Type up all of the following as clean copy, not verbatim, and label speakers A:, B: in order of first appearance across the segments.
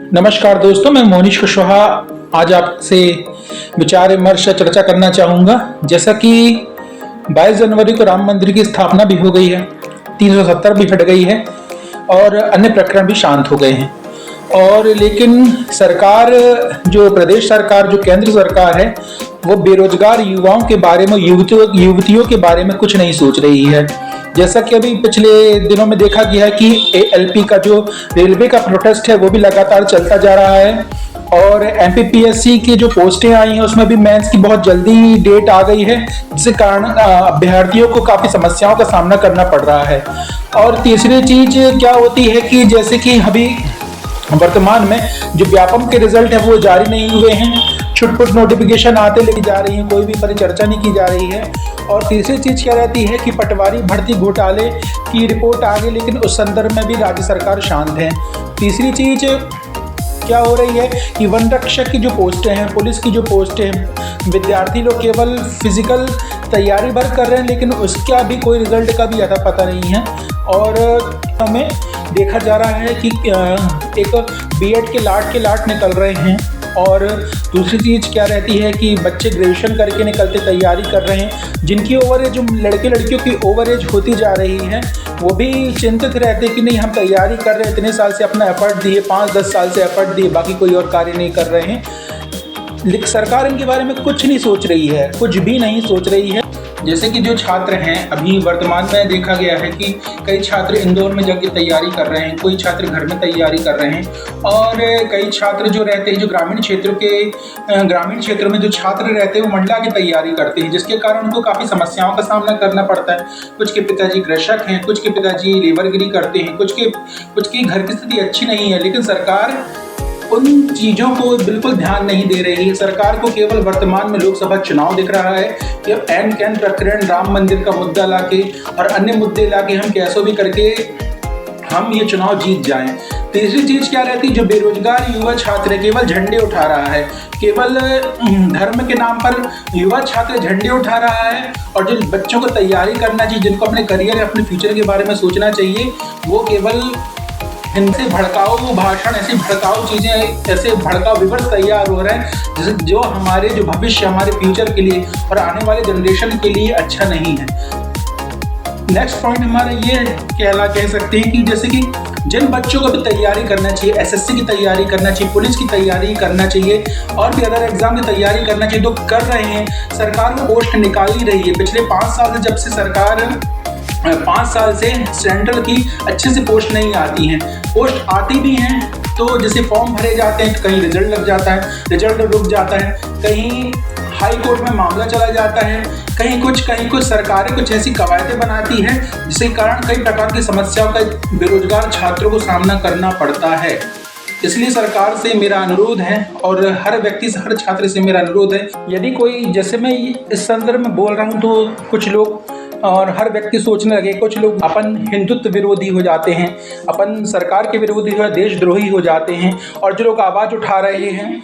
A: नमस्कार दोस्तों, मैं मोनिश कुशवाहा आज आपसे विचार विमर्श चर्चा करना चाहूँगा। जैसा कि 22 जनवरी को राम मंदिर की स्थापना भी हो गई है, 370 भी हट गई है और अन्य प्रकरण भी शांत हो गए हैं। और लेकिन सरकार, जो प्रदेश सरकार, जो केंद्र सरकार है, वो बेरोजगार युवाओं के बारे में, युवतियों के बारे में कुछ नहीं सोच रही है। जैसा कि अभी पिछले दिनों में देखा गया है कि एएलपी का जो रेलवे का प्रोटेस्ट है वो भी लगातार चलता जा रहा है और एमपीपीएससी की जो पोस्टें आई हैं उसमें भी मेंस की बहुत जल्दी डेट आ गई है, जिसके कारण अभ्यर्थियों को काफ़ी समस्याओं का सामना करना पड़ रहा है। और तीसरी चीज़ क्या होती है कि जैसे कि अभी वर्तमान में जो व्यापम के रिजल्ट है वो जारी नहीं हुए हैं, छुटपुट नोटिफिकेशन आते लेके जा रही है, कोई भी परिचर्चा नहीं की जा रही है। और तीसरी चीज़ क्या रहती है कि पटवारी भर्ती घोटाले की रिपोर्ट आ गई, लेकिन उस संदर्भ में भी राज्य सरकार शांत है। तीसरी चीज़ क्या हो रही है कि वन रक्षक की जो पोस्टें हैं, पुलिस की जो पोस्टें हैं, विद्यार्थी लोग केवल फिजिकल तैयारी भर कर रहे हैं, लेकिन उसका भी कोई रिजल्ट का भी अता पता नहीं है। और हमें देखा जा रहा है कि एक बीएड के लाट निकल रहे हैं। और दूसरी चीज़ क्या रहती है कि बच्चे ग्रेजुएशन करके निकलते तैयारी कर रहे हैं, जिनकी ओवर एज, जो लड़के लड़कियों की ओवर एज होती जा रही है, वो भी चिंतित रहते हैं कि नहीं, हम तैयारी कर रहे हैं, इतने साल से अपना एफर्ट दिए, 5-10 साल से एफर्ट दिए, बाकी कोई और कार्य नहीं कर रहे हैं। लेकिन सरकार इनके बारे में कुछ नहीं सोच रही है, कुछ भी नहीं सोच रही है। जैसे कि जो छात्र हैं, अभी वर्तमान में देखा गया है कि कई छात्र इंदौर में जाके तैयारी कर रहे हैं, कोई छात्र घर में तैयारी कर रहे हैं और कई छात्र जो रहते हैं, जो ग्रामीण क्षेत्रों में जो छात्र रहते हैं वो मंडला की तैयारी करते हैं, जिसके कारण उनको काफ़ी समस्याओं का सामना करना पड़ता है। कुछ के पिताजी कृषक हैं, कुछ के पिताजी लेबरगिरी करते हैं, कुछ की घर की स्थिति अच्छी नहीं है, लेकिन सरकार उन चीज़ों को बिल्कुल ध्यान नहीं दे रही है। सरकार को केवल वर्तमान में लोकसभा चुनाव दिख रहा है कि अब एन कैन प्रकरण, राम मंदिर का मुद्दा लाके और अन्य मुद्दे लाके हम कैसों भी करके हम ये चुनाव जीत जाएं। तीसरी चीज़ क्या रहती है, जो बेरोजगार युवा छात्र केवल झंडे उठा रहा है, केवल धर्म के नाम पर युवा छात्र झंडे उठा रहा है, और जो बच्चों को तैयारी करना चाहिए, जिनको अपने करियर, अपने फ्यूचर के बारे में सोचना चाहिए, वो केवल इनसे भड़काऊ भाषण, ऐसी भड़काऊ चीज़ें, ऐसे भड़काऊ विवर्स तैयार हो रहे हैं जैसे जो हमारे जो भविष्य, हमारे फ्यूचर के लिए और आने वाले जनरेशन के लिए अच्छा नहीं है। नेक्स्ट पॉइंट हमारा ये कह सकते हैं कि जैसे कि जिन बच्चों को भी तैयारी करना चाहिए, एसएससी की तैयारी करना चाहिए, पुलिस की तैयारी करना चाहिए और भी अदर एग्जाम की तैयारी करना चाहिए, तो कर रहे हैं। सरकार वो पोस्ट निकाल ही रही है। पिछले 5 साल से, जब से सरकार 5 साल से सेंट्रल की अच्छे से पोस्ट नहीं आती हैं, पोस्ट आती भी हैं तो जैसे फॉर्म भरे जाते हैं तो कहीं रिजल्ट लग जाता है, रिजल्ट रुक जाता है, कहीं हाई कोर्ट में मामला चला जाता है, कहीं कुछ सरकारें कुछ ऐसी कवायदें बनाती हैं जिसके कारण कई प्रकार की समस्याओं का बेरोजगार छात्रों को सामना करना पड़ता है। इसलिए सरकार से मेरा अनुरोध है और हर व्यक्ति से, हर छात्र से मेरा अनुरोध है, यदि कोई, जैसे मैं इस संदर्भ में बोल रहा हूँ तो कुछ लोग और हर व्यक्ति सोचने लगे, कुछ लोग अपन हिंदुत्व विरोधी हो जाते हैं, अपन सरकार के विरोधी हो, देशद्रोही हो जाते हैं, और जो लोग आवाज़ उठा रहे हैं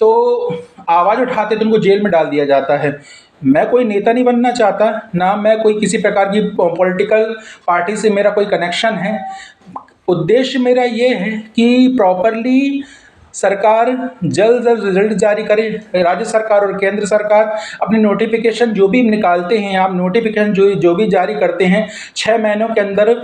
A: तो आवाज़ उठाते तो उनको जेल में डाल दिया जाता है। मैं कोई नेता नहीं बनना चाहता, ना मैं कोई किसी प्रकार की पॉलिटिकल पार्टी से मेरा कोई कनेक्शन है। उद्देश्य मेरा ये है कि प्रॉपरली सरकार जल्द रिजल्ट जारी करे। राज्य सरकार और केंद्र सरकार अपने नोटिफिकेशन जो भी निकालते हैं, आप नोटिफिकेशन जो भी जारी करते हैं, 6 महीनों के अंदर,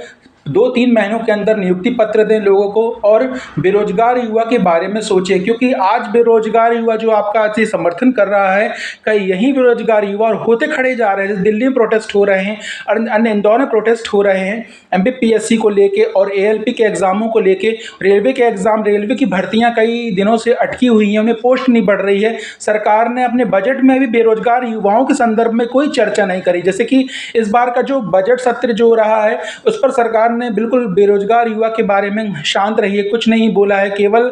A: 2-3 महीनों के अंदर नियुक्ति पत्र दें लोगों को और बेरोजगार युवा के बारे में सोचें, क्योंकि आज बेरोजगार युवा जो आपका आज समर्थन कर रहा है, कई यही बेरोजगार युवा और होते खड़े जा रहे हैं। दिल्ली में प्रोटेस्ट हो रहे हैं और अन्य इंदौर में प्रोटेस्ट हो रहे हैं एमपीपीएससी को लेके और एएलपी के एग्ज़ामों को लेके। रेलवे के एग्ज़ाम, रेलवे की भर्तियाँ कई दिनों से अटकी हुई हैं, उन्हें पोस्ट नहीं बढ़ रही है। सरकार ने अपने बजट में भी बेरोजगार युवाओं के संदर्भ में कोई चर्चा नहीं करी। जैसे कि इस बार का जो बजट सत्र जो रहा है, उस पर सरकार ने बिल्कुल बेरोजगार युवा के बारे में शांत रही है, कुछ नहीं बोला है। केवल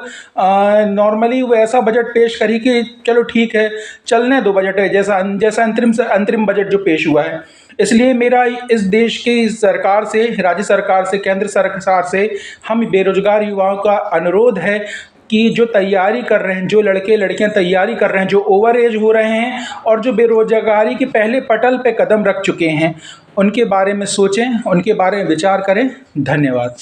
A: नॉर्मली वो ऐसा बजट पेश करी कि चलो ठीक है, चलने दो, बजट है जैसा अंतरिम बजट जो पेश हुआ है। इसलिए मेरा इस देश की सरकार से, राज्य सरकार से, केंद्र सरकार से हम बेरोजगार युवाओं का अनुरोध है कि जो तैयारी कर रहे हैं, जो लड़के लड़कियां तैयारी कर रहे हैं, जो ओवर एज हो रहे हैं और जो बेरोजगारी के पहले पटल पे कदम रख चुके हैं, उनके बारे में सोचें, उनके बारे में विचार करें। धन्यवाद।